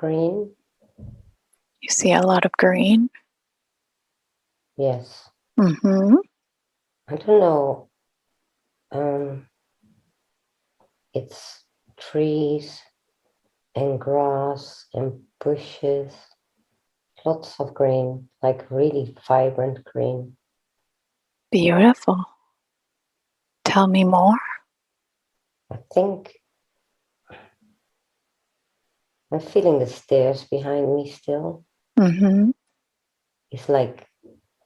green. You see a lot of green? Yes. Mm-hmm. I don't know. It's trees and grass and bushes. Lots of green, like really vibrant green. Beautiful. Tell me more. I think I'm feeling the stairs behind me still. Mm-hmm. It's like,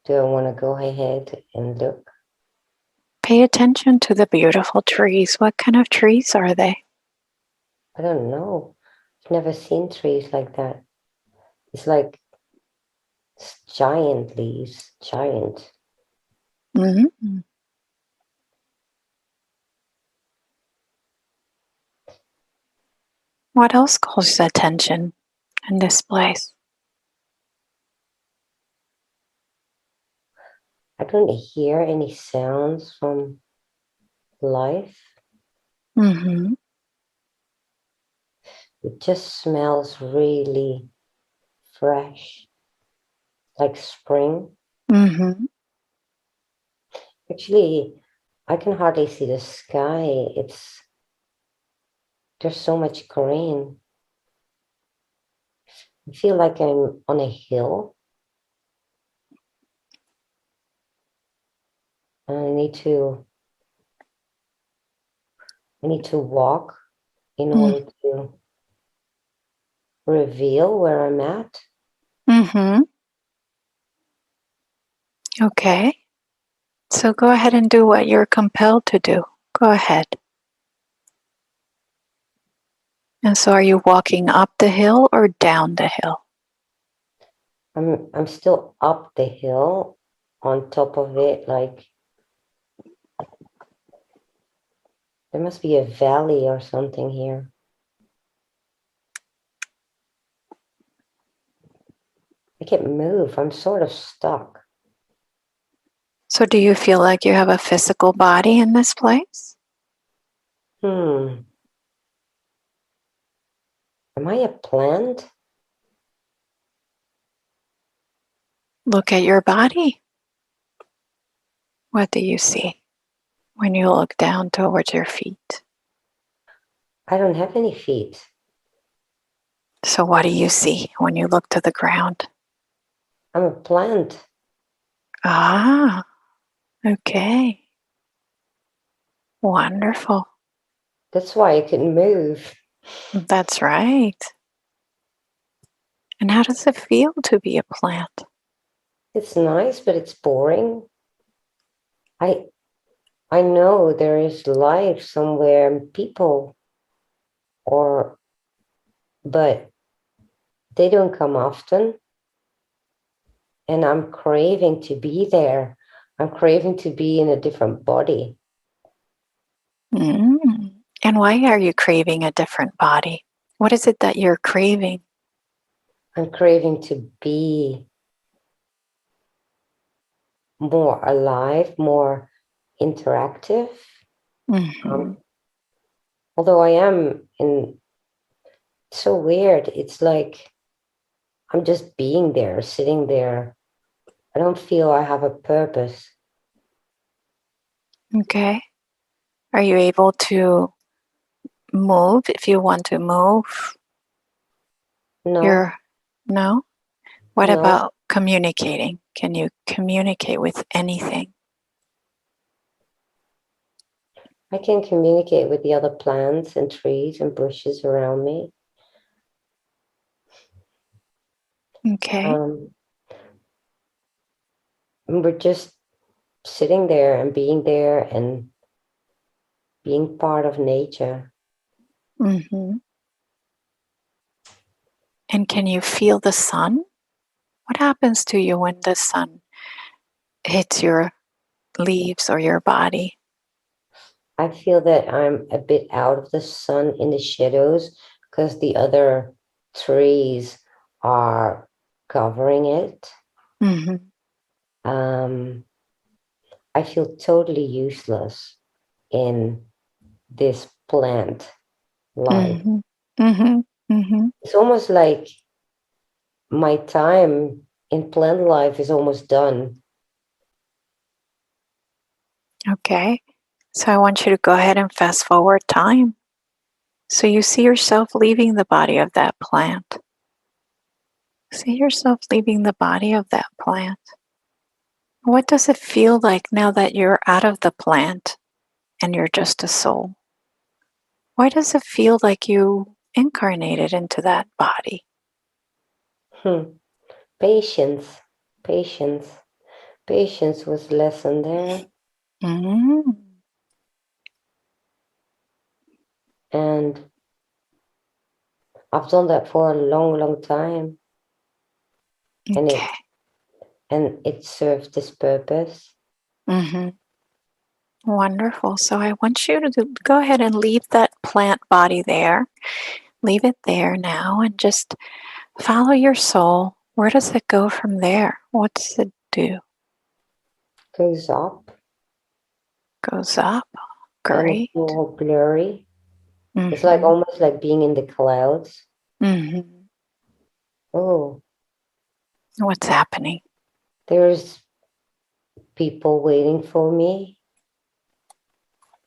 do I want to go ahead and look? Pay attention to the beautiful trees. What kind of trees are they? I don't know. I've never seen trees like that. It's like giant leaves, giant. Mm-hmm. What else calls attention in this place? I don't hear any sounds from life. Mm-hmm. It just smells really fresh, like spring. Mm-hmm. Actually, I can hardly see the sky. There's so much green. I feel like I'm on a hill and I need to walk in order to reveal where I'm at. Mm-hmm. Okay. So go ahead and do what you're compelled to do. Go ahead. And so are you walking up the hill or down the hill? I'm still up the hill on top of it, like there must be a valley or something here. I can't move. I'm sort of stuck. So do you feel like you have a physical body in this place? Am I a plant? Look at your body. What do you see when you look down towards your feet? I don't have any feet. So what do you see when you look to the ground? I'm a plant. Ah, okay. Wonderful. That's why I can move. That's right. And how does it feel to be a plant? It's nice, but it's boring. I I know there is life somewhere and people or but they don't come often. And I'm craving to be there. I'm craving to be in a different body. Mm. And why are you craving a different body? What is it that you're craving? I'm craving to be more alive, more interactive. Mm-hmm. Although I am in so weird. It's like I'm just being there, sitting there. I don't feel I have a purpose. Okay. Are you able to move if you want to move? No, You're no? What no. about communicating? Can you communicate with anything? I can communicate with the other plants and trees and bushes around me. Okay. And we're just sitting there and being part of nature. Mm-hmm. And can you feel the sun? What happens to you when the sun hits your leaves or your body? I feel that I'm a bit out of the sun in the shadows because the other trees are covering it. Mm-hmm. Um, I feel totally useless in this plant life. Mm-hmm. Mm-hmm. Mm-hmm. It's almost like my time in plant life is almost done. Okay. So I want you to go ahead and fast forward time. So you see yourself leaving the body of that plant. See yourself leaving the body of that plant. What does it feel like now that you're out of the plant and you're just a soul? Why does it feel like you incarnated into that body? Hmm. Patience, patience, patience was lesson there. Mm-hmm. And I've done that for a long, long time. And Okay. it served this purpose. Mm-hmm. Wonderful. So I want you to go ahead and leave that plant body there. Leave it there now and just follow your soul. Where does it go from there? What does it do? Goes up Goes up. and it's Great. more blurry. It's like Mm-hmm. almost like being in the clouds. Mm-hmm. Oh, What's happening? there's people waiting for me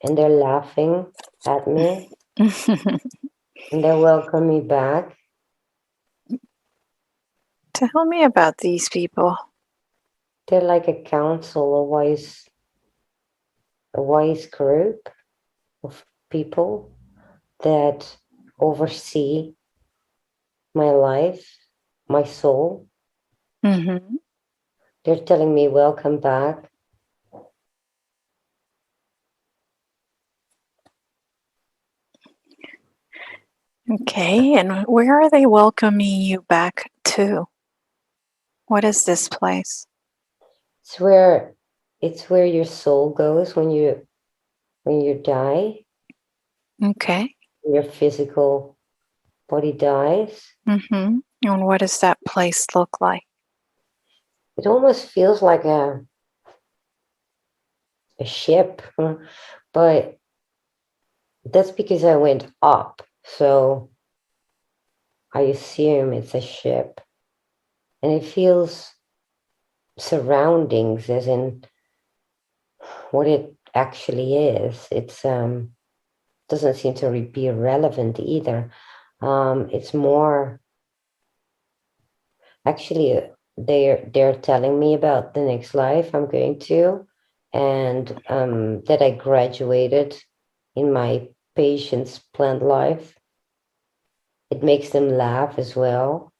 and they're laughing at me and they welcome me back. Tell me about these people. They're like a council, a wise group of people that oversee my life, my soul. Mm-hmm. They're telling me, welcome back. Okay, and where are they welcoming you back to? What is this place? It's where it's where your soul goes when you die, Okay. your physical body dies. Mm-hmm. And what does that place look like? It almost feels like a ship, but that's because I went up. So I assume it's a ship. And it feels surroundings as in what it actually is. It's doesn't seem to be relevant either. It's more actually they're telling me about the next life I'm going to, and that I graduated in my patient's plant life. It makes them laugh as well,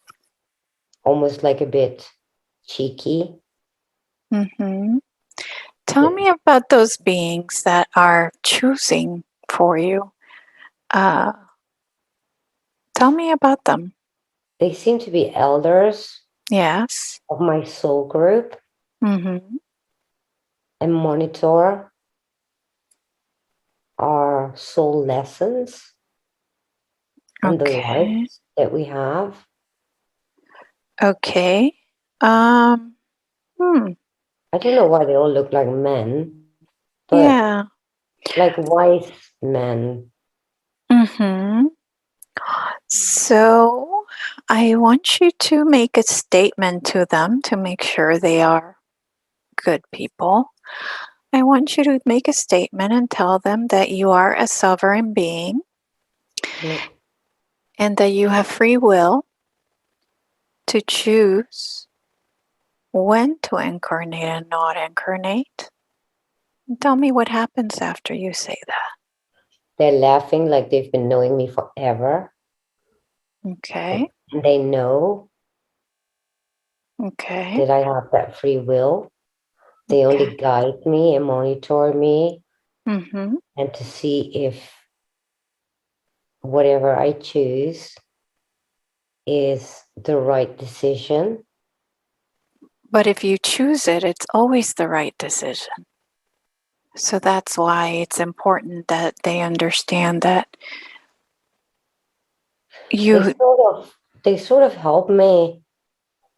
almost like a bit cheeky. Mm-hmm. Tell me about those beings that are choosing for you. Uh, Tell me about them. They seem to be elders Yes. of my soul group Mm-hmm. and monitor our soul lessons and the Okay. lives that we have. Okay. Um, hmm. I don't know why they all look like men, but Yeah. like wise men. Mm-hmm. So I want you to make a statement to them to make sure they are good people. I want you to make a statement and tell them that you are a sovereign being Yeah. and that you have free will to choose when to incarnate and not incarnate. Tell me what happens after you say that. They're laughing like they've been knowing me forever. Okay. And they know Okay. that I have that free will. They Okay. only guide me and monitor me Mm-hmm. and to see if whatever I choose is the right decision. But if you choose it, it's always the right decision. So that's why it's important that they understand that They you, sort of they sort of help me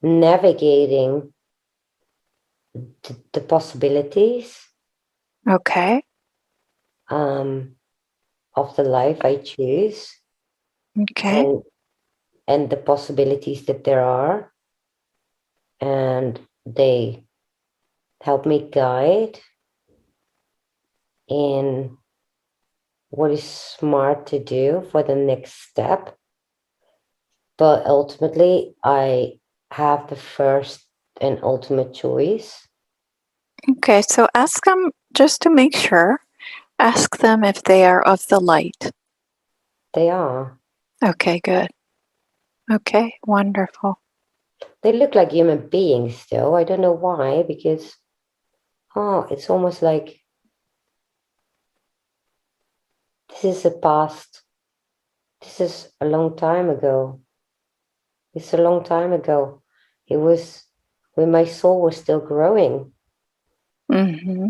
navigating the possibilities okay, um, of the life I choose. okay, And and the possibilities that there are. And they help me guide in what is smart to do for the next step. But ultimately, I have the first and ultimate choice. Okay, so ask them, just to make sure, ask them if they are of the light. They are. Okay, good. Okay, wonderful. They look like human beings, though. I don't know why, because, it's almost like this is the past. This is a long time ago. It's a long time ago. It was when my soul was still growing. Mm-hmm.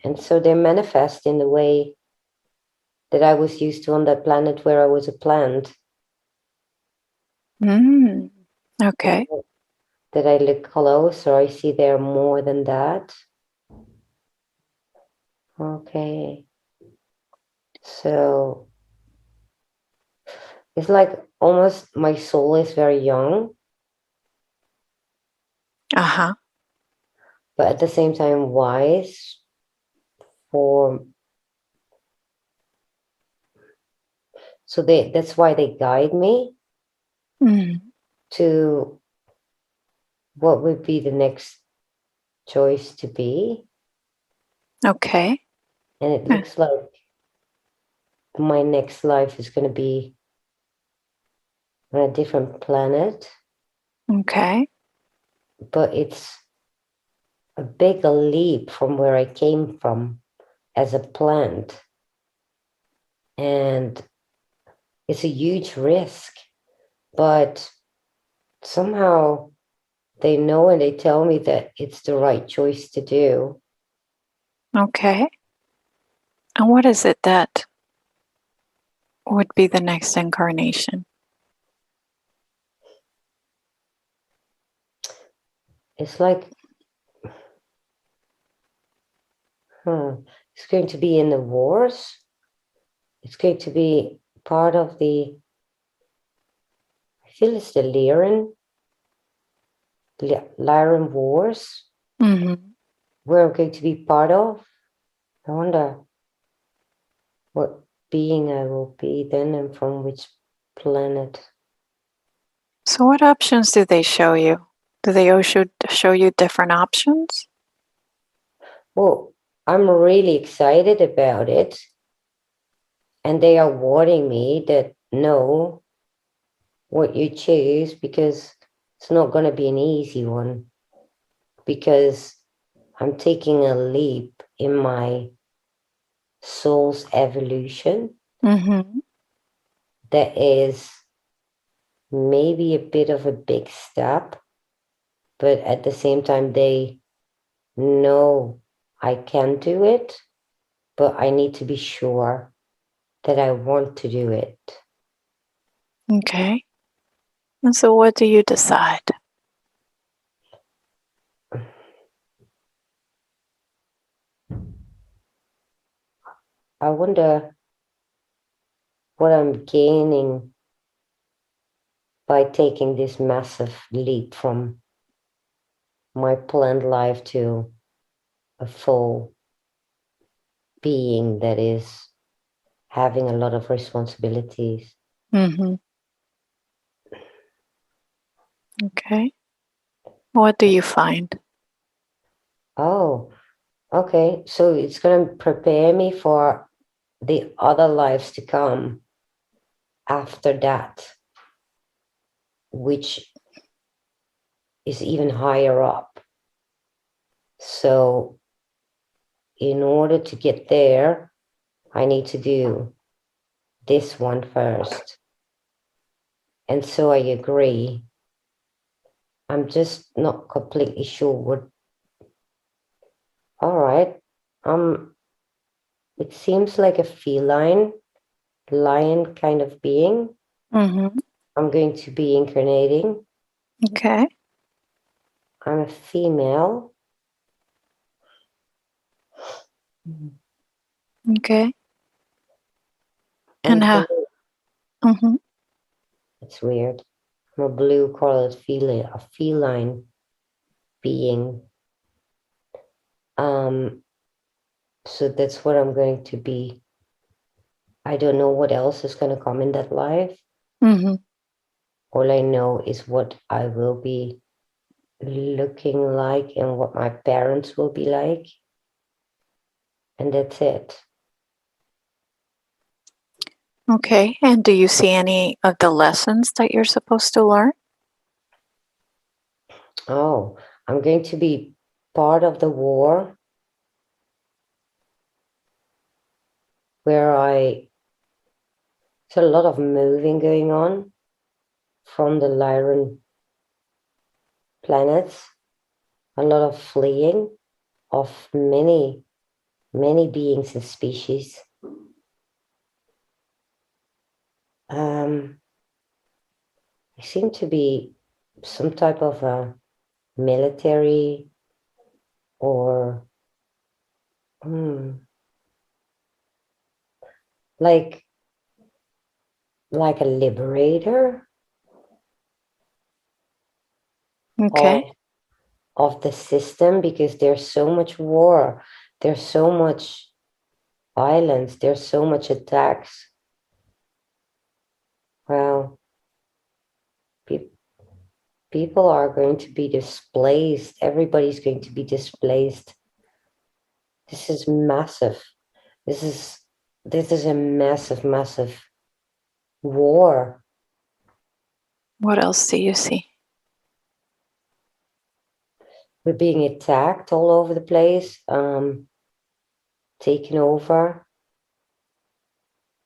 And so they manifest in the way that I was used to on that planet where I was a plant. Mm. Okay. That I look closer, I see they're more than that. Okay. So it's like almost my soul is very young, Uh-huh. but at the same time wise for so that's why they guide me Mm. to what would be the next choice to be. Okay. And it looks like my next life is going to be on a different planet, Okay. but it's a big leap from where I came from as a plant. And it's a huge risk, but somehow they know and they tell me that it's the right choice to do. Okay. And what is it that would be the next incarnation? It's like, it's going to be in the wars. It's going to be part of I feel it's the Lyran Wars, Mm-hmm. where I'm going to be part of. I wonder what being I will be then and from which planet. So what options do they show you? Do they also show you different options? Well, I'm really excited about it. And they are warning me that no, what you choose, because it's not going to be an easy one, because I'm taking a leap in my soul's evolution Mm-hmm. that is maybe a bit of a big step, but at the same time, they know I can do it, but I need to be sure that I want to do it. Okay. And so what do you decide? I wonder what I'm gaining by taking this massive leap from my planned life to a full being that is having a lot of responsibilities. Mm-hmm. Okay. What do you find? Oh, okay. So it's going to prepare me for the other lives to come after that, which is even higher up. So in order to get there, I need to do this one first. And so I agree. I'm just not completely sure what. All right. It seems like a feline, lion kind of being. Mm-hmm. I'm going to be incarnating. Okay. I'm a female. Okay. And And how? Mm-hmm. It's weird. I'm a blue-colored a feline being. So that's what I'm going to be. I don't know what else is going to come in that life. Mm-hmm. All I know is what I will be looking like and what my parents will be like. And that's it. Okay. And do you see any of the lessons that you're supposed to learn? Oh, I'm going to be part of the war where there's a lot of moving going on from the Lyran planets, a lot of fleeing of many, many beings and species. There seem to be some type of a military or like a liberator Okay. of the system, because there's so much war, there's so much violence, there's so much attacks. Well, pe- people are going to be displaced. Everybody's going to be displaced. This is massive. This is a massive, massive war. What else do you see? We're being attacked all over the place, taken over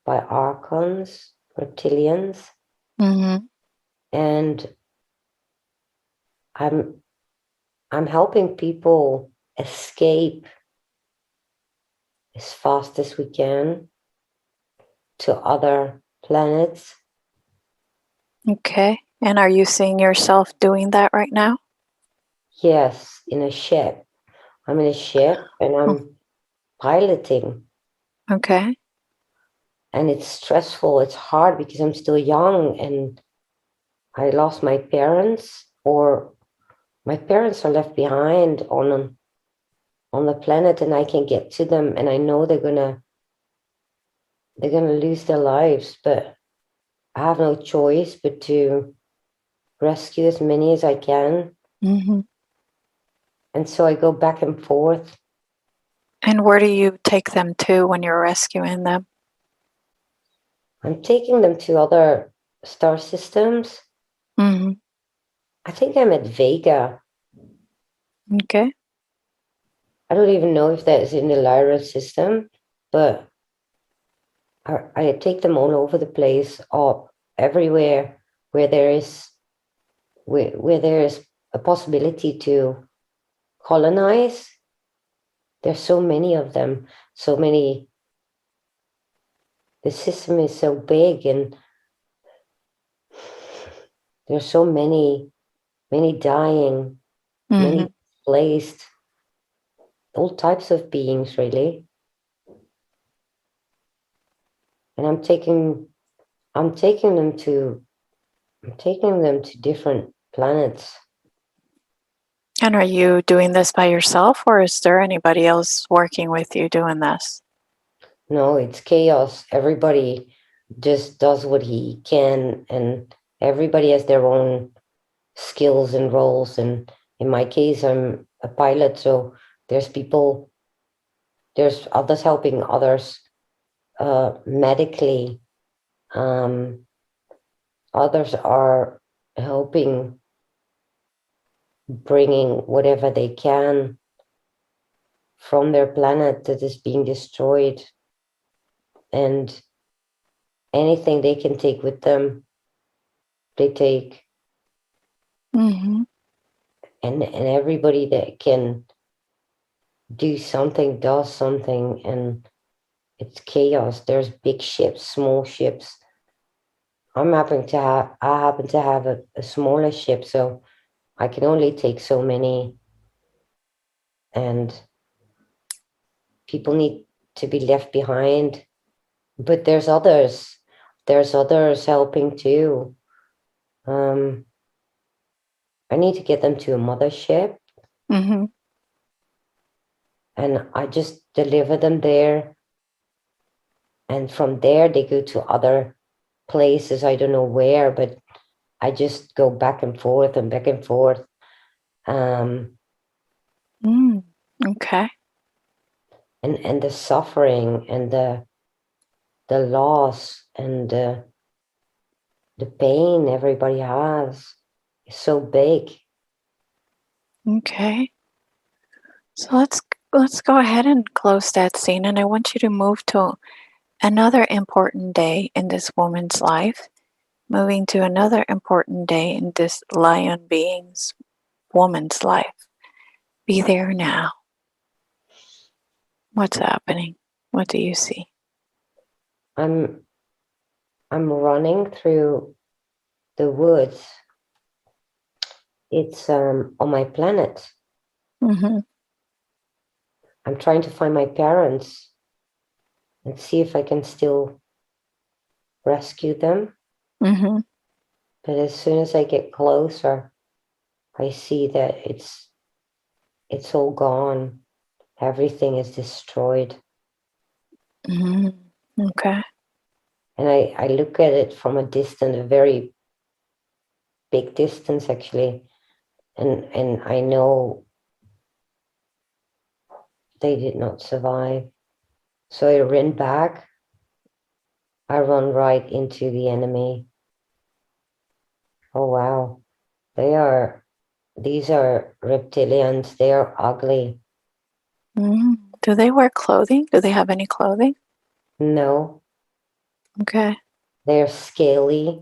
by archons, reptilians, Mm-hmm. and I'm helping people escape as fast as we can to other planets. Okay. And are you seeing yourself doing that right now? Yes, in a ship. I'm in a ship and Oh, I'm piloting, okay. and it's stressful. It's hard because I'm still young and I lost my parents, or my parents are left behind on the planet, and I can get to them, and I know they're gonna lose their lives, but I have no choice but to rescue as many as I can. Mm-hmm. And so I go back and forth. And where do you take them to when you're rescuing them? I'm taking them to other star systems. Mm-hmm. I think I'm at Vega. Okay. I don't even know if that is in the Lyra system, but I take them all over the place, or everywhere where there is where there is a possibility to colonize. There's so many of them, so many. The system is so big, and there's so many dying, Mm-hmm. many displaced, all types of beings, really. And I'm taking them to different planets. And are you doing this by yourself, or is there anybody else working with you doing this? No, it's chaos. Everybody just does what he can, and everybody has their own skills and roles. And in my case, I'm a pilot, so there's people, there's others helping others medically. Um, Others are helping, bringing whatever they can from their planet that is being destroyed, and anything they can take with them, they take. Mm-hmm. And everybody that can do something does something, and it's chaos. There's big ships, small ships. I happen to have a smaller ship, so I can only take so many, and people need to be left behind. But there's others helping too. I need to get them to a mothership, Mm-hmm. and I just deliver them there. And from there, they go to other places. I don't know where, but I just go back and forth and back and forth. Okay. And the suffering and the loss and the pain everybody has is so big. Okay. So let's go ahead and close that scene, and I want you to move to another important day in this woman's life, moving to another important day in this lion being's woman's life. Be there now. What's happening? What do you see? I'm running through the woods. It's on my planet. Mm-hmm. I'm trying to find my parents and see if I can still rescue them. Mm-hmm. But as soon as I get closer, I see that it's all gone. Everything is destroyed. Mm-hmm. Okay. And I look at it from a distance, a very big distance actually. And I know they did not survive. So I ran back. I run right into the enemy. Oh wow. These are reptilians. They are ugly. Mm-hmm. Do they wear clothing? Do they have any clothing? No, Okay. they're scaly.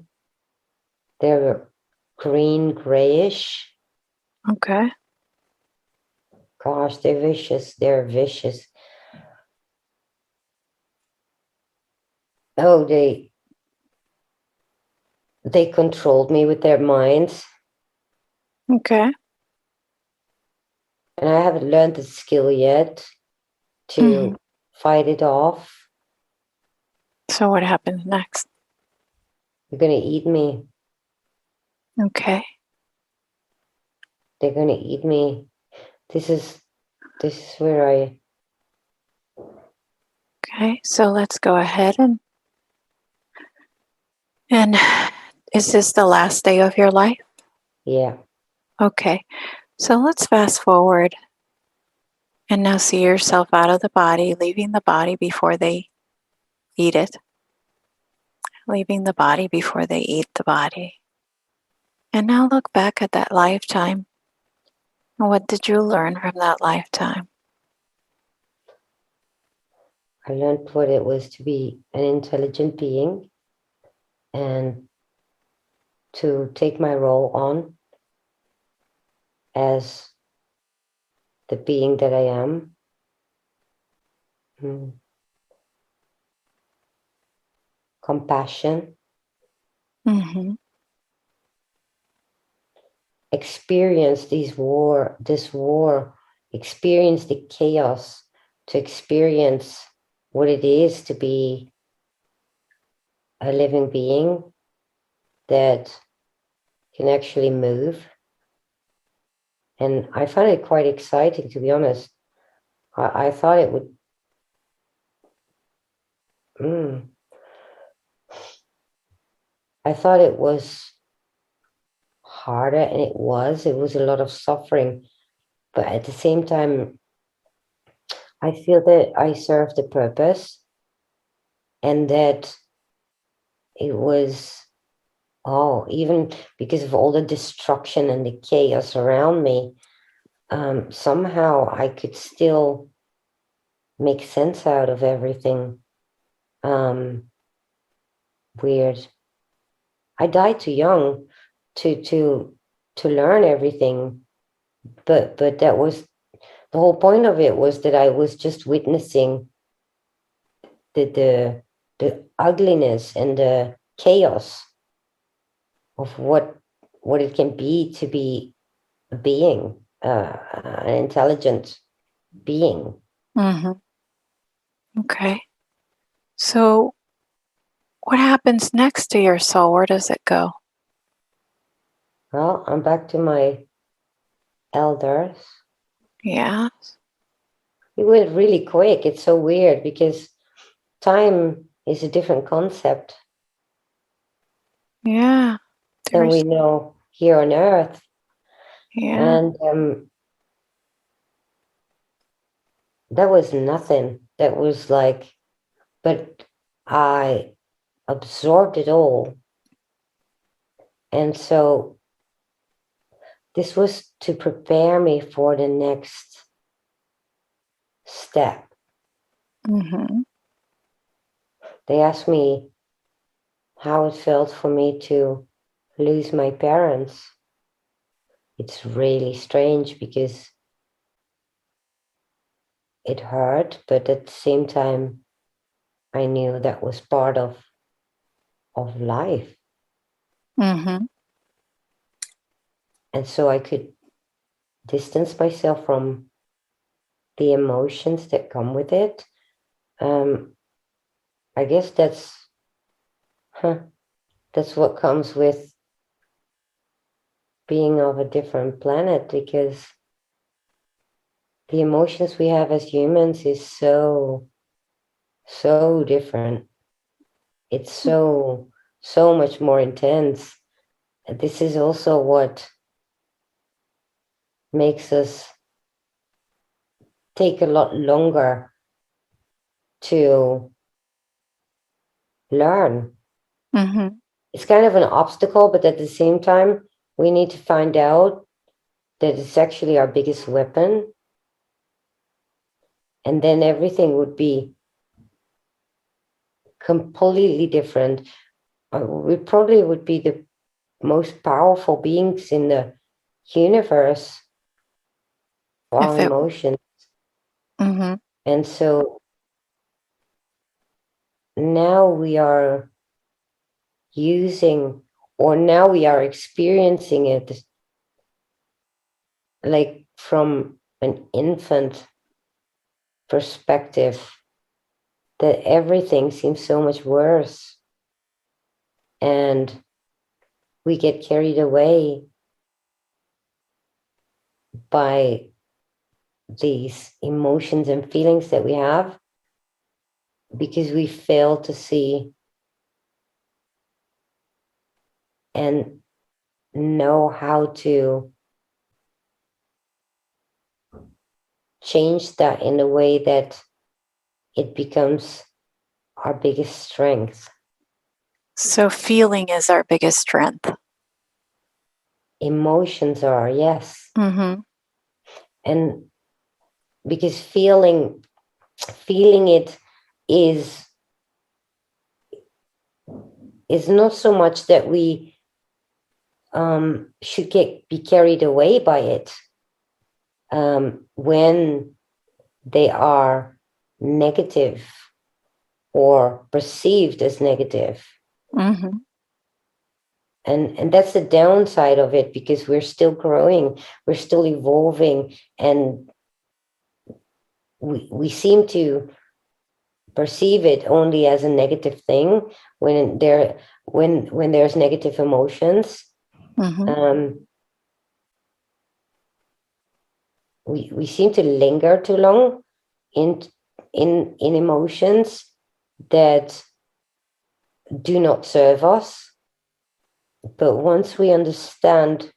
They're green, grayish. Okay. Gosh, they're vicious. They're vicious. Oh, they controlled me with their minds. Okay. And I haven't learned the skill yet Mm-hmm. to fight it off. So what happens next? They're gonna eat me. Okay. They're gonna eat me. This is where I Okay. So let's go ahead and is this the last day of your life? yeah. Okay. So let's fast forward and now see yourself out of the body, leaving the body before they eat it, leaving the body before they eat the body. And now look back at that lifetime. What did you learn from that lifetime? I learned what it was to be an intelligent being and to take my role on as the being that I am. Mm. Compassion, Mm-hmm. experience this war, experience the chaos, to experience what it is to be a living being that can actually move. And I find it quite exciting, to be honest. I thought it would. Mm, I thought it was harder, and it was. It was a lot of suffering, but at the same time, I feel that I served a purpose, and that it was, oh, even because of all the destruction and the chaos around me, somehow I could still make sense out of everything. Um, Weird. I died too young to learn everything, but that was the whole point of it, was that I was just witnessing the ugliness and the chaos of what it can be to be a being, an intelligent being. Mm-hmm. Okay. So what happens next to your soul? Where does it go? Well, I'm back to my elders. Yeah. It went really quick. It's so weird because time is a different concept Yeah. than we There's, know here on Earth. yeah. And that was nothing. That was like, but I absorbed it all. And so this was to prepare me for the next step. Mm-hmm. They asked me how it felt for me to lose my parents. It's really strange because it hurt, but at the same time, I knew that was part of life. Mm-hmm. And so I could distance myself from the emotions that come with it. I guess that's what comes with being of a different planet, because the emotions we have as humans is so different. It's so much more intense. And this is also what makes us take a lot longer to learn. Mm-hmm. It's kind of an obstacle, but at the same time, we need to find out that it's actually our biggest weapon. And then everything would be completely different. We probably would be the most powerful beings in the universe for our If it, emotions. mm-hmm. And so now we are using, or now we are experiencing it like from an infant perspective, that everything seems so much worse. And we get carried away by these emotions and feelings that we have because we fail to see and know how to change that in a way that it becomes our biggest strength. So feeling is our biggest strength. Emotions are, yes. Mm-hmm. And because feeling it is not so much that we should be carried away by it when they are negative or perceived as negative. Mm-hmm. And that's the downside of it, because we're still growing, we're still evolving, and we seem to perceive it only as a negative thing when there's negative emotions. Mm-hmm. We seem to linger too long in emotions that do not serve us. But once we understand,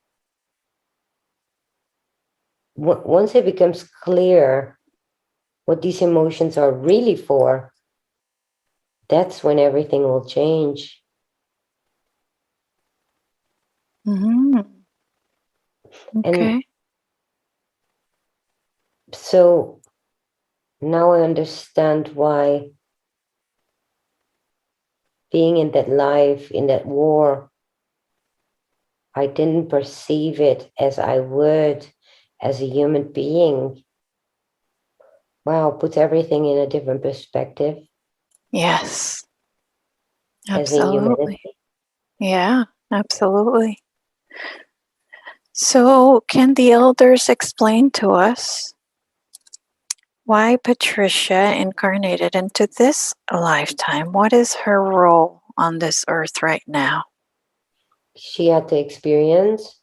once it becomes clear what these emotions are really for, that's when everything will change. Mm-hmm. And Okay. so now I understand why being in that life, in that war, I didn't perceive it as I would as a human being. Wow, put everything in a different perspective Yes. as in Absolutely. humanity. Yeah, absolutely. So, can the elders explain to us why Patricia incarnated into this lifetime? What is her role on this earth right now? She had to experience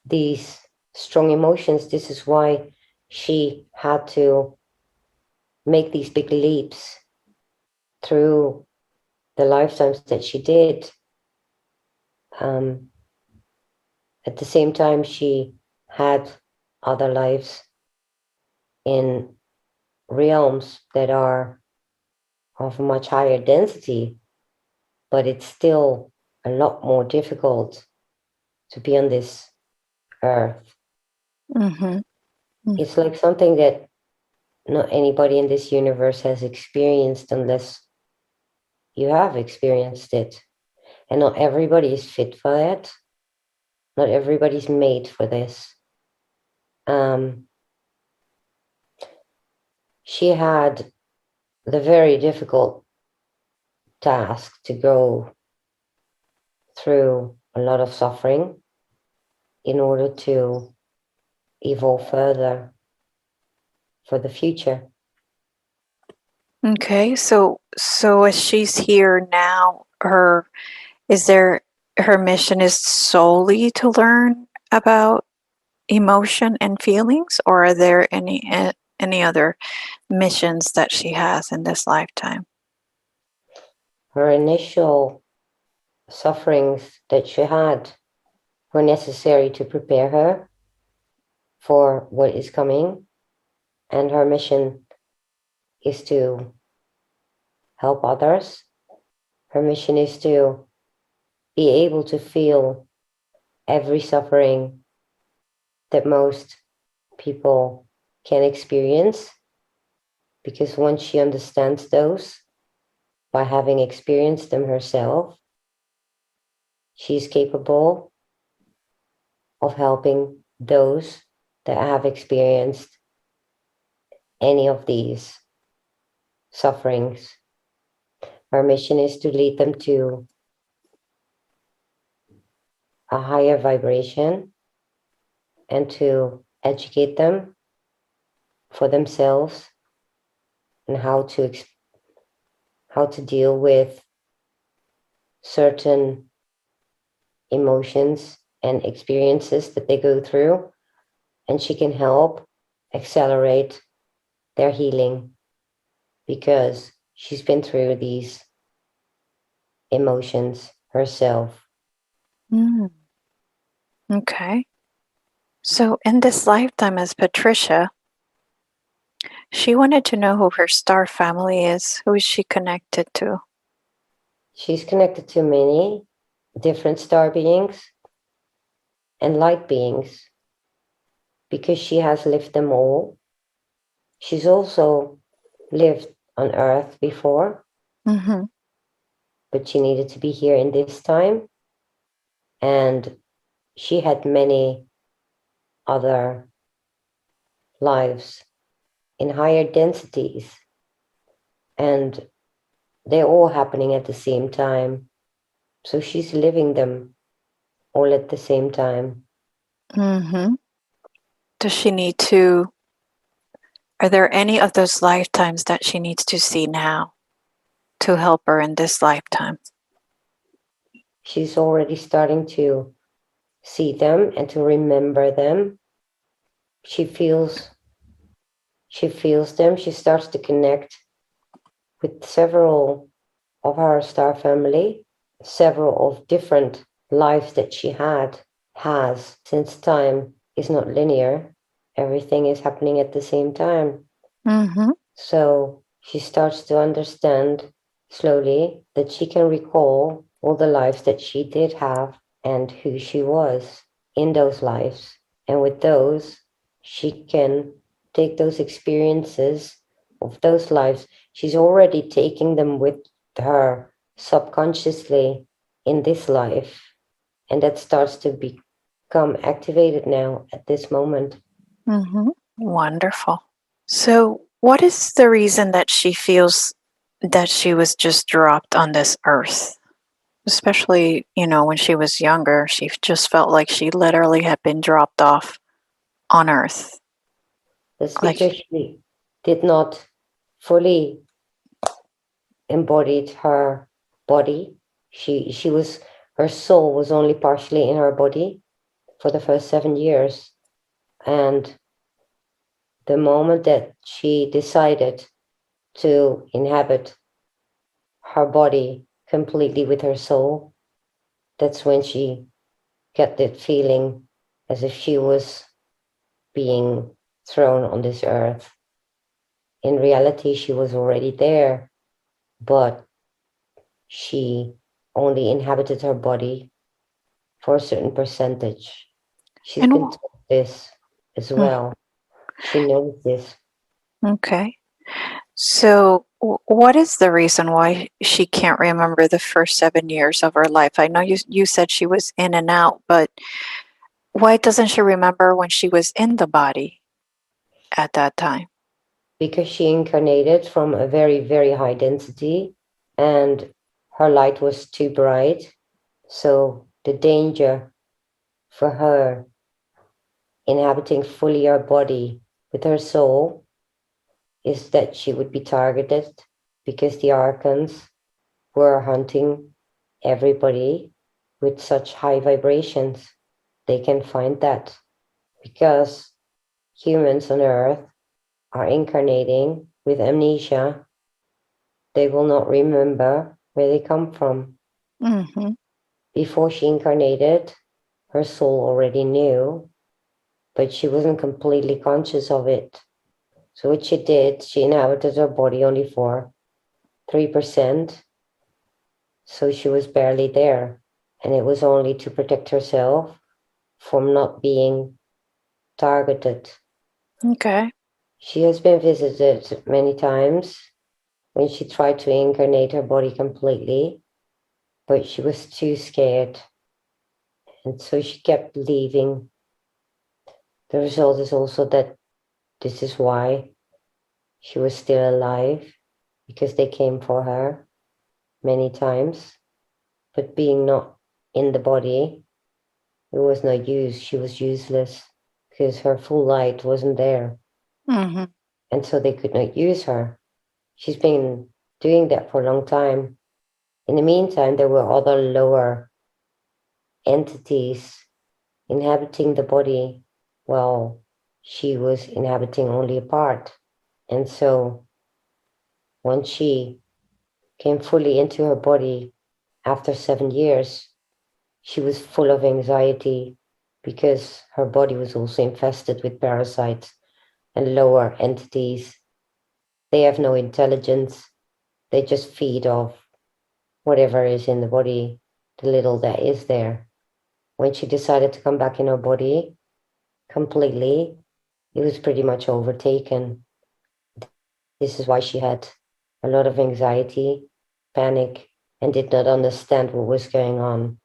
these strong emotions. This is why she had to make these big leaps through the lifetimes that she did. At the same time, she had other lives in realms that are of a much higher density, but it's still a lot more difficult to be on this earth. Mm-hmm. It's like something that not anybody in this universe has experienced unless you have experienced it. And not everybody is fit for that. Not everybody's made for this. She had the very difficult task to go through a lot of suffering in order to evolve further for the future. Okay, so as she's here now, her mission is solely to learn about emotion and feelings, or are there any other missions that she has in this lifetime? Her initial sufferings that she had were necessary to prepare her for what is coming, and her mission is to help others. Her mission is to be able to feel every suffering that most people can experience, because once she understands those by having experienced them herself, she's capable of helping those that have experienced any of these sufferings. Her mission is to lead them to a higher vibration and to educate them for themselves and how to deal with certain emotions and experiences that they go through, and she can help accelerate their healing because she's been through these emotions herself. Mm, okay. So in this lifetime as Patricia, she wanted to know who her star family is. Who is she connected to? She's connected to many different star beings and light beings because she has lived them all. She's also lived on Earth before, Mm-hmm. but she needed to be here in this time. And she had many other lives in higher densities, and they're all happening at the same time. So she's living them all at the same time. Mm-hmm. Does she need to? Are there any of those lifetimes that she needs to see now to help her in this lifetime? She's already starting to see them and to remember them. She feels them. She starts to connect with several of our star family, several of different lives that she has, since time is not linear. Everything is happening at the same time. Mm-hmm. So she starts to understand slowly that she can recall all the lives that she did have and who she was in those lives. And with those, she can take those experiences of those lives. She's already taking them with her subconsciously in this life. And that starts to become activated now at this moment. Mm-hmm. Wonderful. So, what is the reason that she feels that she was just dropped on this earth? Especially, when she was younger, she just felt like she literally had been dropped off on earth. That's Like, because she did not fully embodied her body. She was, her soul was only partially in her body for the first 7 years. And the moment that she decided to inhabit her body completely with her soul, that's when she got that feeling as if she was being thrown on this earth. In reality, she was already there, but she only inhabited her body for a certain percentage. She's And been told this as well. She knows this. okay. So, what is the reason why she can't remember the first 7 years of her life? I know you said she was in and out, but why doesn't she remember when she was in the body at that time? Because she incarnated from a very, very high density and her light was too bright. So the danger for her inhabiting fully her body with her soul is that she would be targeted because the archons were hunting everybody with such high vibrations. They can find that because humans on earth are incarnating with amnesia. They will not remember where they come from. Mm-hmm. Before she incarnated, her soul already knew, but she wasn't completely conscious of it. So what she did, she inhabited her body only for 3%. So she was barely there. And it was only to protect herself from not being targeted. Okay. She has been visited many times when she tried to incarnate her body completely, but she was too scared. And so she kept leaving. The result is also that this is why she was still alive, because they came for her many times. But being not in the body, it was no use. She was useless because her full light wasn't there. Mm-hmm. And so they could not use her. She's been doing that for a long time. In the meantime, there were other lower entities inhabiting the body while she was inhabiting only a part. And so when she came fully into her body after 7 years, she was full of anxiety because her body was also infested with parasites and lower entities. They have no intelligence. They just feed off whatever is in the body, the little that is there. When she decided to come back in her body completely, it was pretty much overtaken. This is why she had a lot of anxiety, panic, and did not understand what was going on.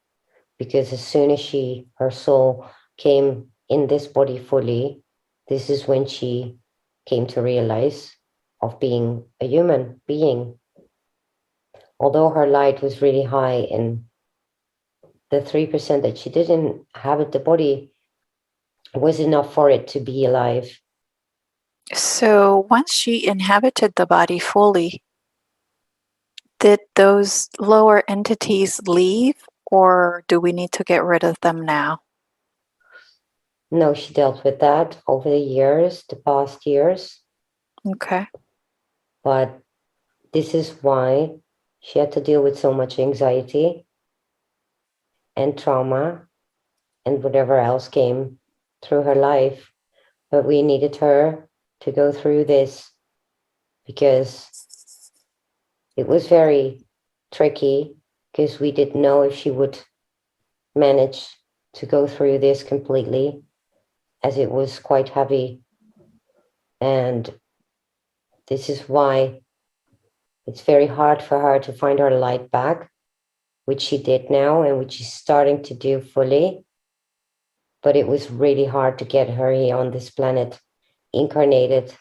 Because as soon as her soul came in this body fully, this is when she came to realize of being a human being. Although her light was really high and the 3% that she didn't inhabit the body was enough for it to be alive. So, once she inhabited the body fully, did those lower entities leave, or do we need to get rid of them now? No, she dealt with that over the years, the past years. Okay. But this is why she had to deal with so much anxiety and trauma and whatever else came through her life. But we needed her to go through this because it was very tricky because we didn't know if she would manage to go through this completely, as it was quite heavy. And this is why it's very hard for her to find her light back, which she did now and which she's starting to do fully. But it was really hard to get her here on this planet, incarnated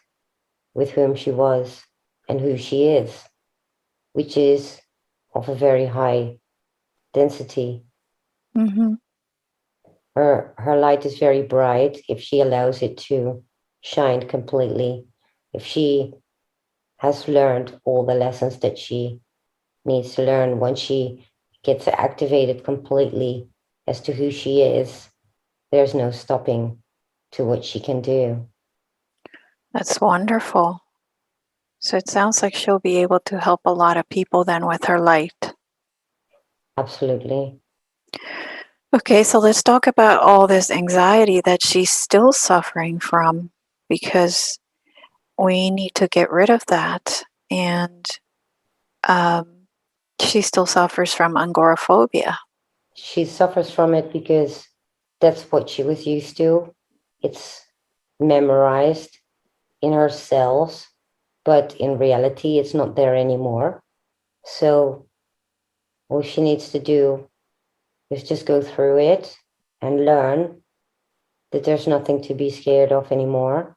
with whom she was and who she is, which is of a very high density. Mm-hmm. Her light is very bright if she allows it to shine completely. If she has learned all the lessons that she needs to learn, once she gets activated completely as to who she is, there's no stopping to what she can do. That's wonderful. So it sounds like she'll be able to help a lot of people then with her light. Absolutely. Okay, so let's talk about all this anxiety that she's still suffering from, because we need to get rid of that. And she still suffers from agoraphobia. She suffers from it because that's what she was used to. It's memorized in her cells, but in reality, it's not there anymore. So all she needs to do is just go through it and learn that there's nothing to be scared of anymore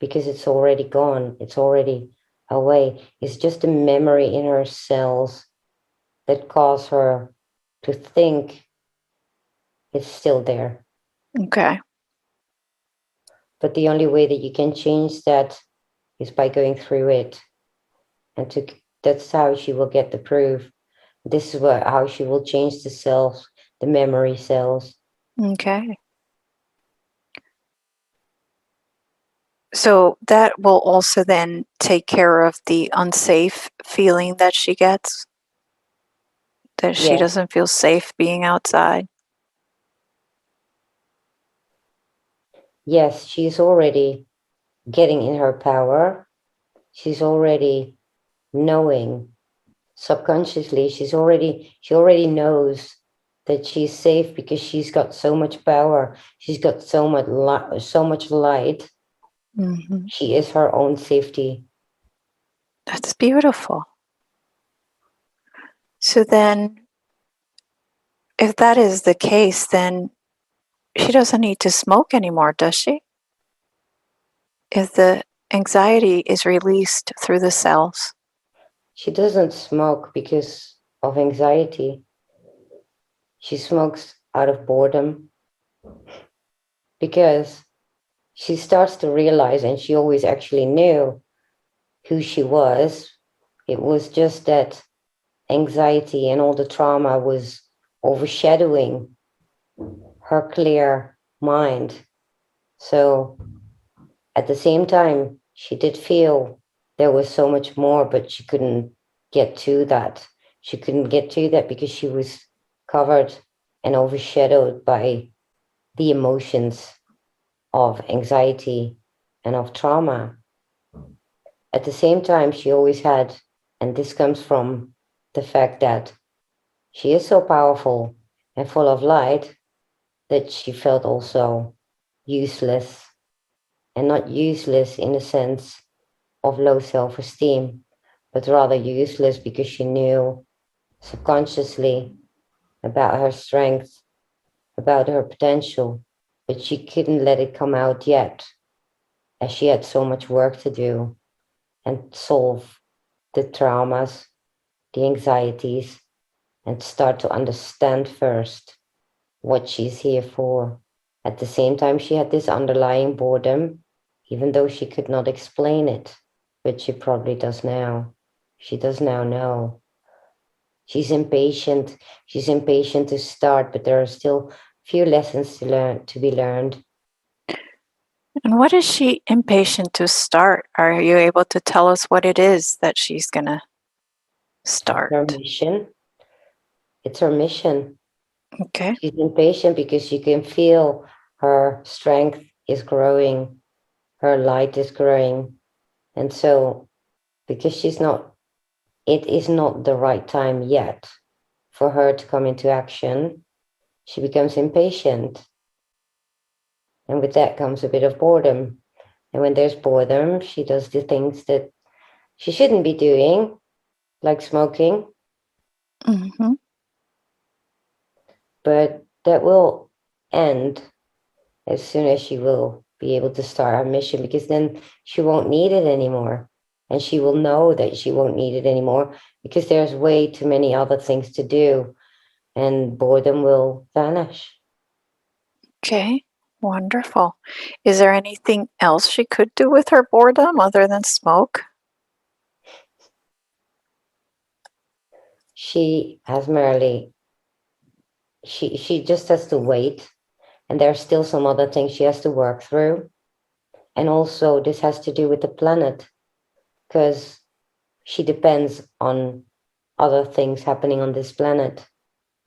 because it's already gone. It's already away. It's just a memory in her cells that cause her to think it's still there. Okay. But the only way that you can change that is by going through it. And that's how she will get the proof. This is how she will change the cells, the memory cells. Okay. So that will also then take care of the unsafe feeling that she gets, that she Yes, doesn't feel safe being outside. yes, she's already getting in her power. She's already knowing subconsciously. She already knows that she's safe because she's got so much power. She's got so much light. Mm-hmm. She is her own safety. That's beautiful. So then, if that is the case, then she doesn't need to smoke anymore, does she? If the anxiety is released through the cells. She doesn't smoke because of anxiety. She smokes out of boredom because she starts to realize, and she always actually knew who she was. It was just that anxiety and all the trauma was overshadowing her clear mind. So at the same time, she did feel there was so much more, but she couldn't get to that. She couldn't get to that because she was covered and overshadowed by the emotions of anxiety and of trauma. At the same time, she always had, and this comes from the fact that she is so powerful and full of light, that she felt also useless, and not useless in the sense of low self-esteem, but rather useless because she knew subconsciously about her strength, about her potential, but she couldn't let it come out yet, as she had so much work to do and solve the traumas, the anxieties, and start to understand first what she's here for. At the same time, she had this underlying boredom, even though she could not explain it, but she probably does now. She does now know. She's impatient. She's impatient to start, but there are still few lessons to be learned. And what is she impatient to start? Are you able to tell us what it is that she's going to It's her start? mission. It's her mission. Okay. She's impatient because she can feel her strength is growing, her light is growing. And so, because it is not the right time yet for her to come into action, she becomes impatient. And with that comes a bit of boredom. And when there's boredom, she does the things that she shouldn't be doing, like smoking, Mm-hmm. but that will end as soon as she will be able to start her mission, because then she won't need it anymore. And she will know that she won't need it anymore because there's way too many other things to do, and boredom will vanish. Okay. Wonderful. Is there anything else she could do with her boredom other than smoke? She has merely, she just has to wait. And there are still some other things she has to work through. And also this has to do with the planet, because she depends on other things happening on this planet.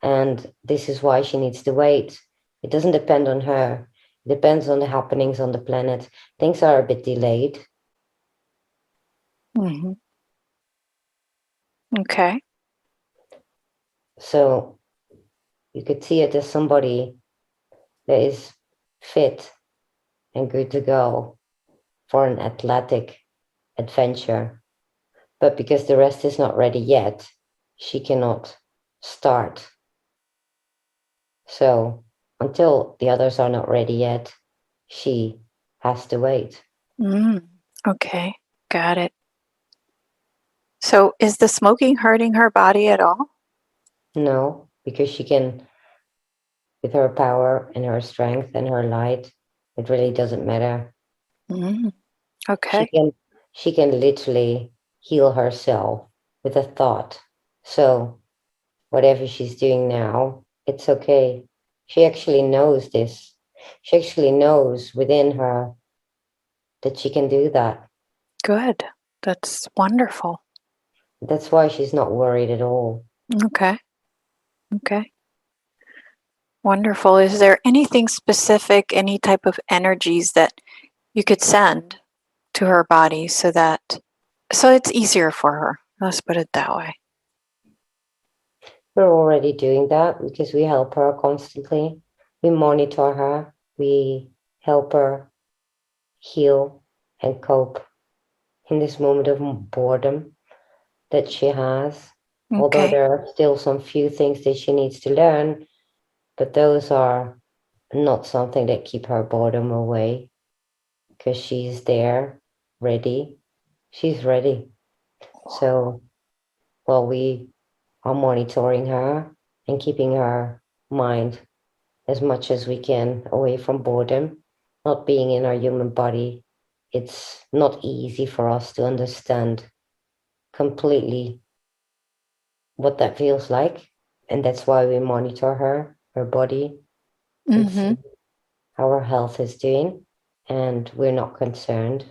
And this is why she needs to wait. It doesn't depend on her. It depends on the happenings on the planet. Things are a bit delayed. Mm-hmm. Okay. So you could see it as somebody that is fit and good to go for an athletic adventure. But because the rest is not ready yet, she cannot start. So until the others are not ready yet, she has to wait. Okay. Got it. So is the smoking hurting her body at all? No, because she can, with her power and her strength and her light, it really doesn't matter. Okay. She can literally heal herself with a thought. So whatever she's doing now, it's okay. She actually knows this. She actually knows within her that she can do that. Good. That's wonderful. That's why she's not worried at all. Okay. Okay. Wonderful. Is there anything specific, any type of energies that you could send to her body so it's easier for her? Let's put it that way. We're already doing that because we help her constantly. We monitor her. We help her heal and cope in this moment of boredom that she has. Although Okay. there are still some few things that she needs to learn, but those are not something that keep her boredom away because she's there, ready. She's ready. So while we are monitoring her and keeping her mind as much as we can away from boredom, not being in our human body, it's not easy for us to understand completely what that feels like. And that's why we monitor her body, and see how her health is doing. And we're not concerned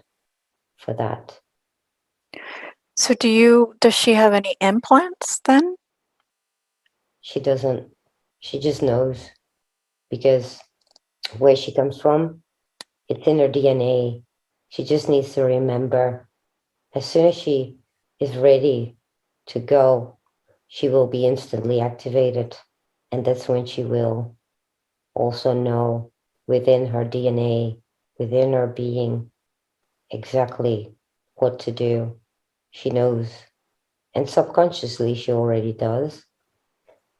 for that. So does she have any implants then? She doesn't, she just knows because where she comes from, it's in her DNA. She just needs to remember. As soon as she is ready to go, she will be instantly activated. And that's when she will also know within her DNA, within her being, exactly what to do. She knows. And subconsciously, she already does.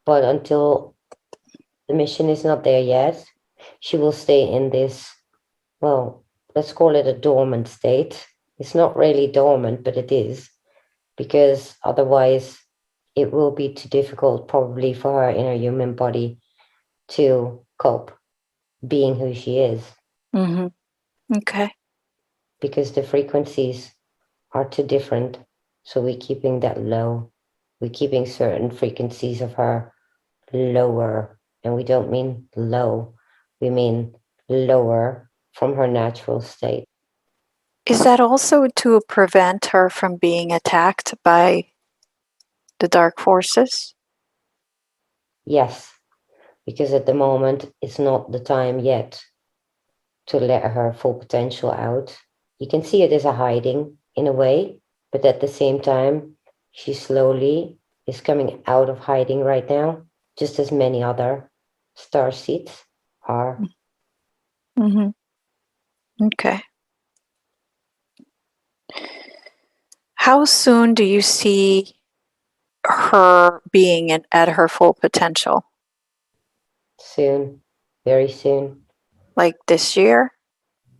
But until the mission is not there yet, she will stay in this, well, let's call it a dormant state. It's not really dormant, but it is, because otherwise it will be too difficult probably for her in her human body to cope being who she is, Okay. because the frequencies are too different. So we're keeping that low. We're keeping certain frequencies of her lower. And we don't mean low, we mean lower from her natural state. Is that also to prevent her from being attacked by the dark forces? Yes, because at the moment it's not the time yet to let her full potential out. You can see it as a hiding in a way, but at the same time, she slowly is coming out of hiding right now, just as many other star seeds are. Okay. How soon do you see her being at her full potential? Soon, very soon. Like this year?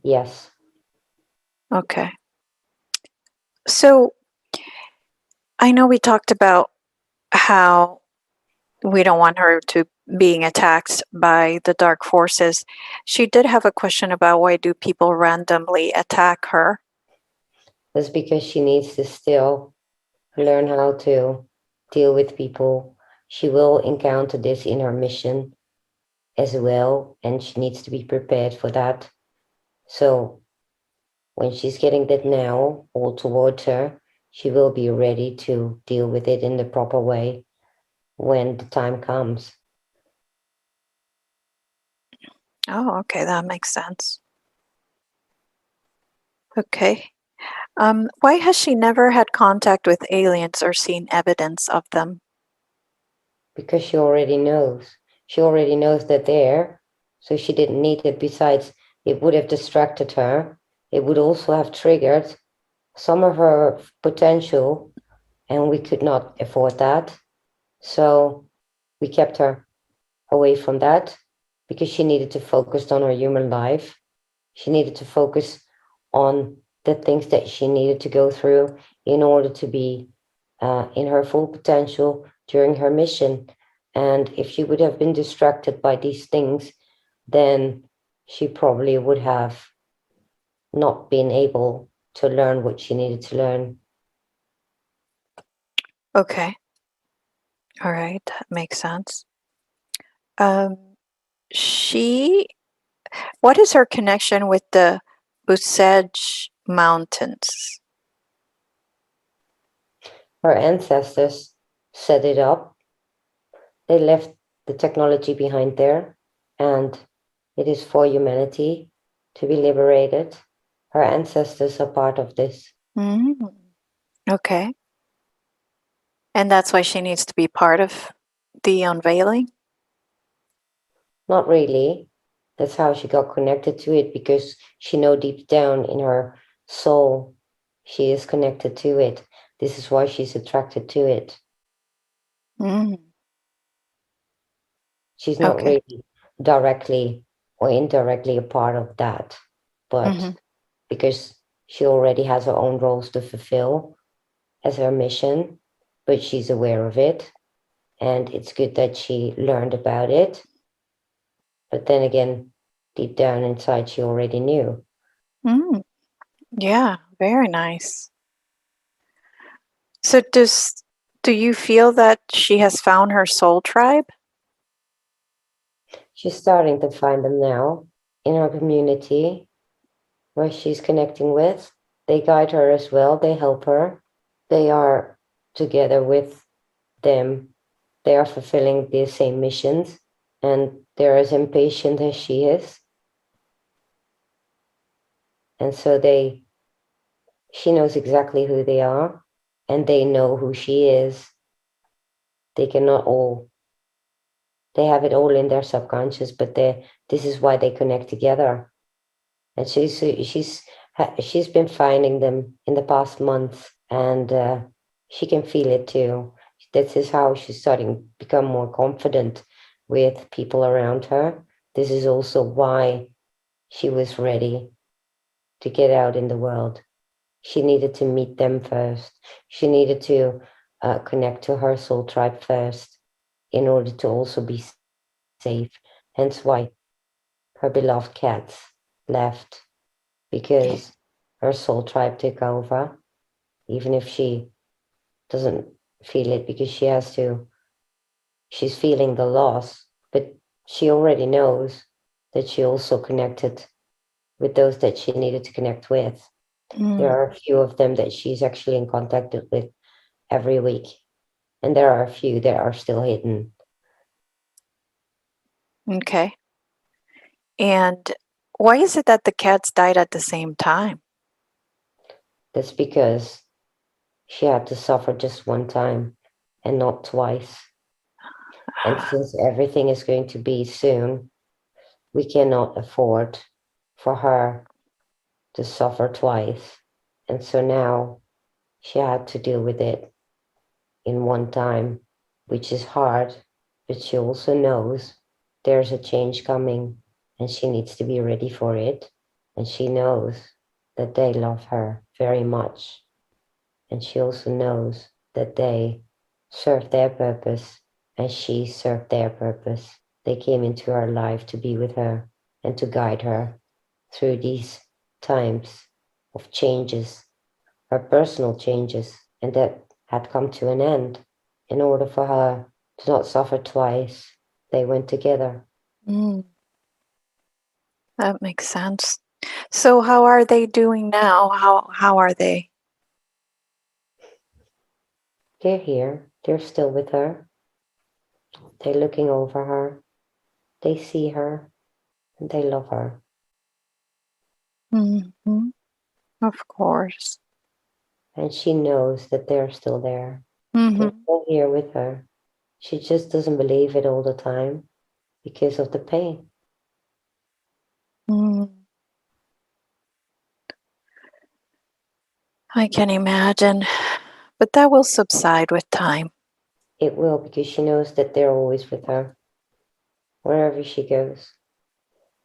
Yes. Okay. So I know we talked about how we don't want her to being attacked by the dark forces. She did have a question about why do people randomly attack her? That's because she needs to still learn how to deal with people. She will encounter this in her mission as well, and she needs to be prepared for that. So when she's getting that now all towards her, she will be ready to deal with it in the proper way when the time comes. Oh, okay, that makes sense. Okay. Why has she never had contact with aliens or seen evidence of them? Because she already knows. She already knows that they're, so she didn't need it. Besides, it would have distracted her. It would also have triggered some of her potential, and we could not afford that. So we kept her away from that because she needed to focus on her human life. She needed to focus on the things that she needed to go through in order to be in her full potential during her mission. And if she would have been distracted by these things, then she probably would have not been able to learn what she needed to learn. Okay. All right, that makes sense. Um, she, what is her connection with the Osage Mountains? Her ancestors set it up. They left the technology behind there, and it is for humanity to be liberated. Her ancestors are part of this. Mm, okay. And that's why she needs to be part of the unveiling? Not really. That's how she got connected to it, because she know deep down in her soul she is connected to it. This is why she's attracted to it. Mm, She's not okay. really directly or indirectly a part of that, but Mm-hmm. because she already has her own roles to fulfill as her mission, but she's aware of it. And it's good that she learned about it. But then again, deep down inside, she already knew. Mm, yeah, very nice. So do you feel that she has found her soul tribe? She's starting to find them now in her community where she's connecting with. They guide her as well, they help her. They are together with them. They are fulfilling the same missions, and they're as impatient as she is. And so she knows exactly who they are, and they know who she is. They cannot all, they have it all in their subconscious, but this is why they connect together. And she's been finding them in the past month, and she can feel it too. This is how she's starting to become more confident with people around her. This is also why she was ready to get out in the world. She needed to meet them first. She needed to connect to her soul tribe first in order to also be safe. Hence why her beloved cats left, because her soul tribe took over, even if she doesn't feel it, because she's feeling the loss, but she already knows that she also connected with those that she needed to connect with. There Mm, are a few of them that she's actually in contact with every week, and there are a few that are still hidden. okay. And why is it that the cats died at the same time? That's because she had to suffer just one time and not twice. And since everything is going to be soon, we cannot afford for her to suffer twice. And so now she had to deal with it in one time, which is hard, but she also knows there's a change coming and she needs to be ready for it. And she knows that they love her very much. And she also knows that they serve their purpose and she served their purpose. They came into her life to be with her and to guide her through these times of changes, her personal changes, and that had come to an end. In order for her to not suffer twice, they went together. Mm, that makes sense. So how are they doing now? How are they? They're here. They're still with her. They're looking over her. They see her and they love her. Hmm. Of course. And she knows that they're still there. They're Hmm. still here with her. She just doesn't believe it all the time because of the pain. Mm, I can imagine, but that will subside with time. It will, because she knows that they're always with her, wherever she goes,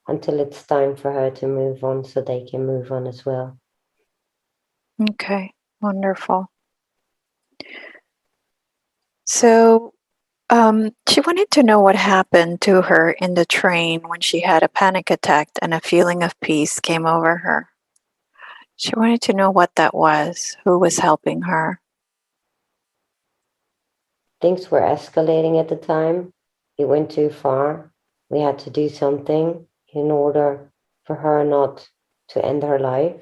until it's time for her to move on so they can move on as well. Okay, wonderful. So she wanted to know what happened to her in the train when she had a panic attack and a feeling of peace came over her. She wanted to know what that was, who was helping her. Things were escalating at the time. It went too far. We had to do something in order for her not to end her life.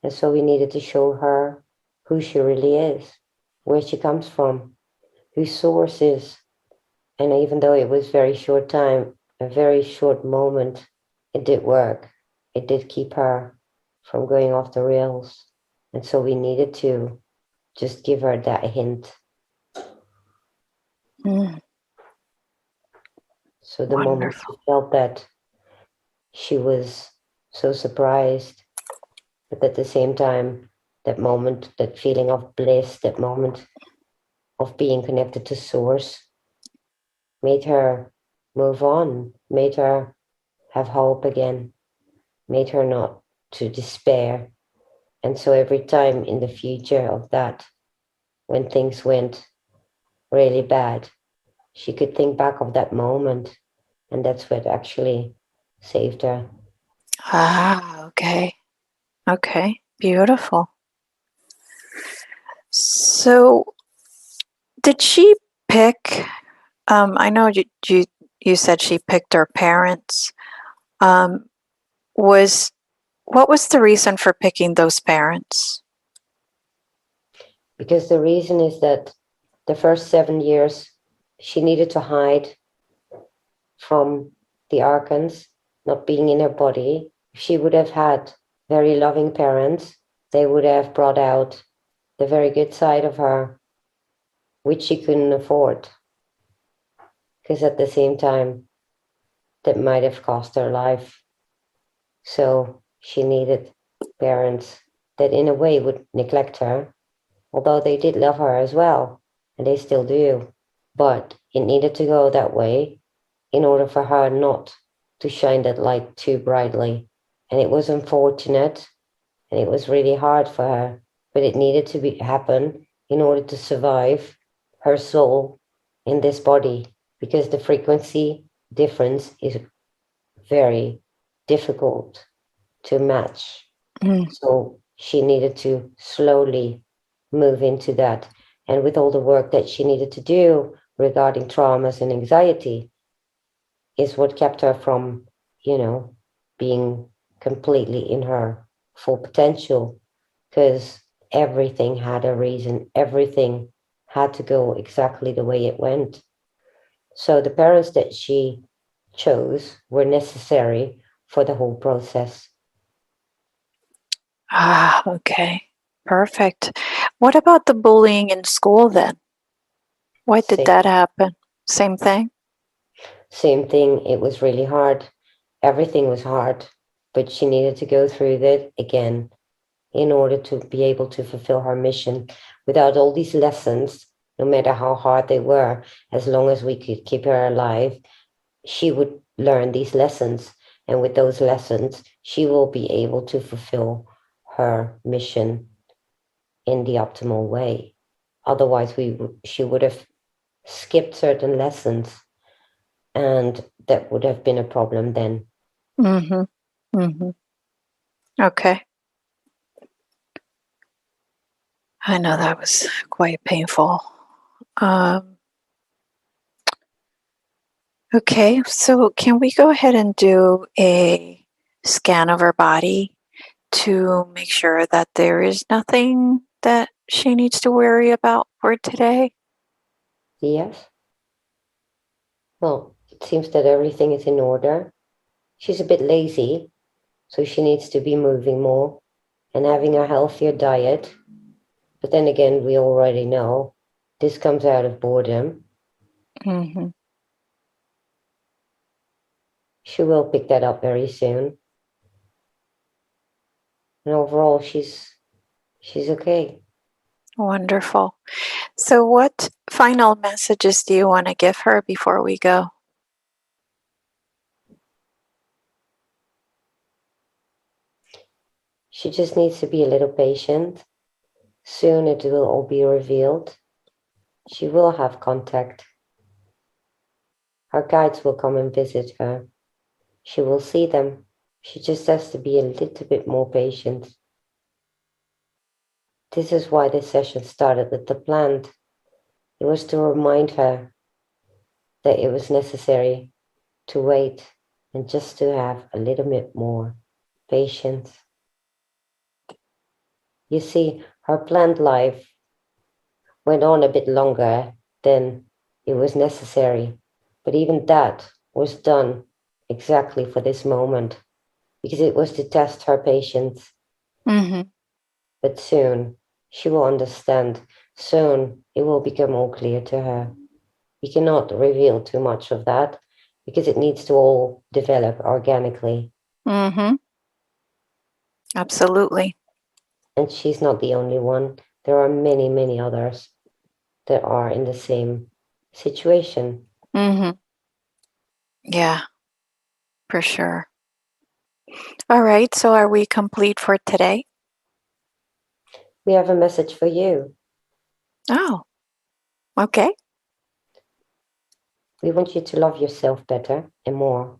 And so we needed to show her who she really is, where she comes from, who source is. And even though it was very short time, a very short moment, it did work. It did keep her from going off the rails. And so we needed to just give her that hint. Mm, So the moment wonderful. she felt that, she was so surprised, but at the same time, that moment, that feeling of bliss, that moment of being connected to source made her move on, made her have hope again, made her not to despair. And so every time in the future of that, when things went really bad, she could think back of that moment, and that's what actually saved her. Ah, okay. Okay, beautiful. So, did she pick? I know you said she picked her parents. Um, was what was the reason for picking those parents? Because the reason is that the first 7 years she needed to hide from the archons not being in her body. If she would have had very loving parents, they would have brought out the very good side of her, which she couldn't afford. Because at the same time, that might have cost her life. So she needed parents that, in a way, would neglect her, although they did love her as well, and they still do. But it needed to go that way in order for her not to shine that light too brightly. And it was unfortunate and it was really hard for her, but it needed to happen in order to survive her soul in this body, because the frequency difference is very difficult to match. Mm, So she needed to slowly move into that. And with all the work that she needed to do regarding traumas and anxiety, is what kept her from, being completely in her full potential, because everything had a reason, everything had to go exactly the way it went. So the parents that she chose were necessary for the whole process. ah, okay. Perfect. What about the bullying in school then? Why did Same, that happen? Same thing? same thing. It was really hard. Everything was hard, but she needed to go through that again in order to be able to fulfill her mission. Without all these lessons, no matter how hard they were, as long as we could keep her alive, she would learn these lessons. And with those lessons, she will be able to fulfill her mission in the optimal way. Otherwise, she would have skipped certain lessons, and that would have been a problem then. Mm-hmm. Mm-hmm. Okay. I know that was quite painful. Um, Okay, so can we go ahead and do a scan of her body to make sure that there is nothing that she needs to worry about for today? Yes? Well, it seems that everything is in order. She's a bit lazy, so she needs to be moving more and having a healthier diet. But then again, we already know this comes out of boredom. Mm-hmm. She will pick that up very soon. And overall, she's okay. Wonderful. So, what final messages do you want to give her before we go? She just needs to be a little patient. Soon it will all be revealed. She will have contact. Her guides will come and visit her. She will see them. She just has to be a little bit more patient. This is why this session started with the plant. It was to remind her that it was necessary to wait and just to have a little bit more patience. You see, her plant life went on a bit longer than it was necessary, but even that was done exactly for this moment because it was to test her patience. Mm-hmm. But soon she will understand. Soon it will become all clear to her. We cannot reveal too much of that because it needs to all develop organically. Mm-hmm. Absolutely. And she's not the only one. There are many, many others that are in the same situation. Mm-hmm. Yeah, for sure. All right, so are we complete for today? We have a message for you. Oh, okay. We want you to love yourself better and more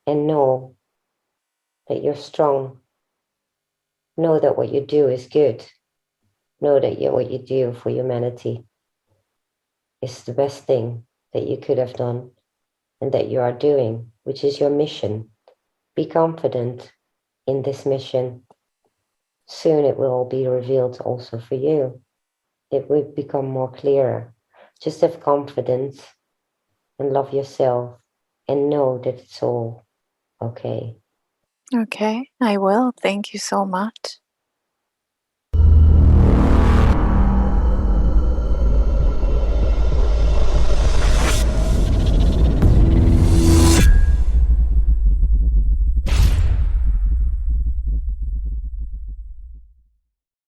and know that you're strong. Know that what you do is good. Know that what you do for humanity is the best thing that you could have done and that you are doing, which is your mission. Be confident in this mission. Soon it will be revealed also for you. It will become more clearer. Just have confidence and love yourself and know that it's all okay. Okay, I will. Thank you so much.